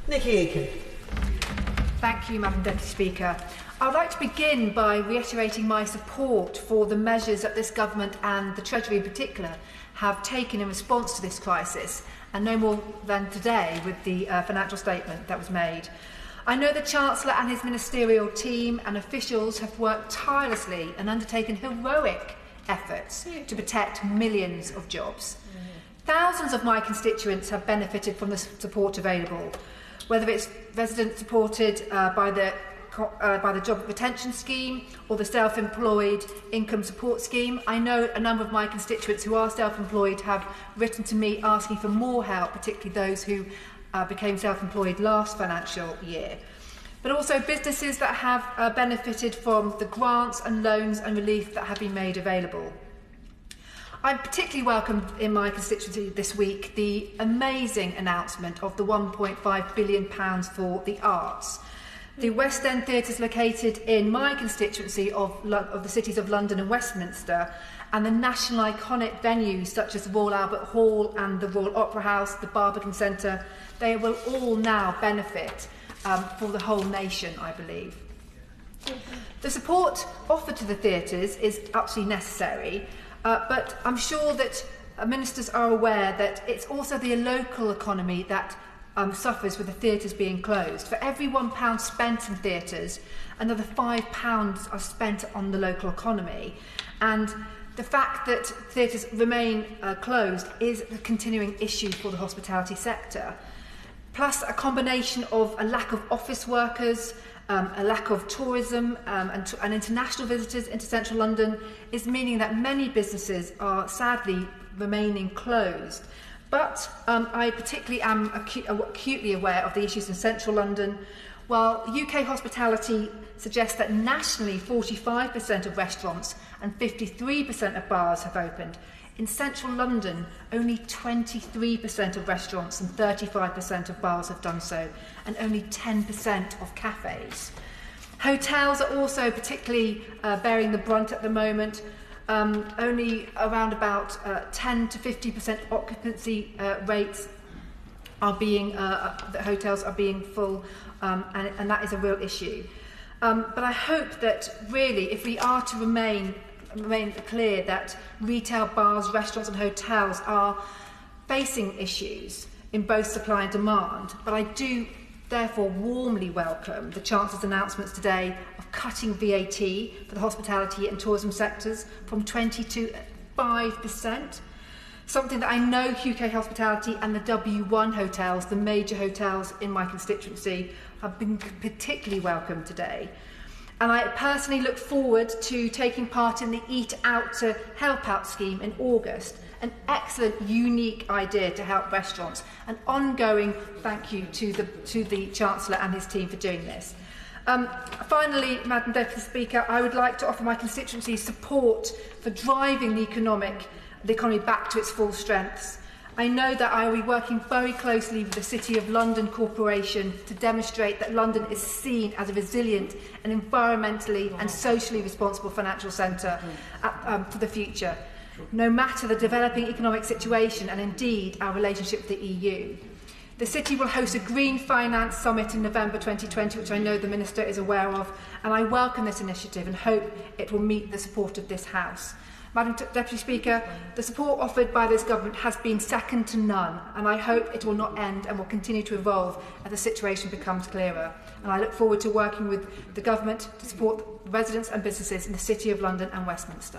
Nickie Aiken. Thank you, Madam Deputy Speaker. I would like to begin by reiterating my support for the measures that this Government and the Treasury in particular have taken in response to this crisis, and no more than today with the financial statement that was made. I know the Chancellor and his ministerial team and officials have worked tirelessly and undertaken heroic efforts to protect millions of jobs. Thousands of my constituents have benefited from the support available, whether it's residents supported by the Job Retention Scheme or the Self-Employed Income Support Scheme. I know a number of my constituents who are self-employed have written to me asking for more help, particularly those who became self-employed last financial year. But also businesses that have benefited from the grants and loans and relief that have been made available. I particularly welcomed in my constituency this week the amazing announcement of the £1.5 billion for the arts. The West End theatres located in my constituency of the cities of London and Westminster, and the national iconic venues such as the Royal Albert Hall and the Royal Opera House, the Barbican Centre, they will all now benefit for the whole nation, I believe. The support offered to the theatres is absolutely necessary, but I'm sure that ministers are aware that it's also the local economy that suffers with the theatres being closed. For every £1 spent in theatres, another £5 are spent on the local economy. And the fact that theatres remain closed is a continuing issue for the hospitality sector. Plus a combination of a lack of office workers, a lack of tourism and international visitors into central London is meaning that many businesses are sadly remaining closed. But I particularly am acutely aware of the issues in central London. While UK hospitality suggests that nationally 45% of restaurants and 53% of bars have opened, in central London only 23% of restaurants and 35% of bars have done so, and only 10% of cafes. Hotels are also particularly bearing the brunt at the moment. Only around about 10 to 50% occupancy rates are being, the hotels are being full, and that is a real issue. But I hope that really, if we are to remain clear that retail, bars, restaurants and hotels are facing issues in both supply and demand, but I do therefore warmly welcome the Chancellor's announcements today of cutting VAT for the hospitality and tourism sectors from 20 to 5%, something that I know UK Hospitality and the W1 hotels, the major hotels in my constituency, have been particularly welcome today. And I personally look forward to taking part in the Eat Out to Help Out scheme in August, an excellent, unique idea to help restaurants. An ongoing thank you to the Chancellor and his team for doing this. Finally, Madam Deputy Speaker, I would like to offer my constituency support for driving the economy back to its full strengths. I know that I will be working very closely with the City of London Corporation to demonstrate that London is seen as a resilient and environmentally and socially responsible financial centre for the future, no matter the developing economic situation and indeed our relationship with the EU. The City will host a Green Finance Summit in November 2020, which I know the Minister is aware of, and I welcome this initiative and hope it will meet the support of this House. Madam Deputy Speaker, the support offered by this Government has been second to none, and I hope it will not end and will continue to evolve as the situation becomes clearer. And I look forward to working with the Government to support residents and businesses in the City of London and Westminster.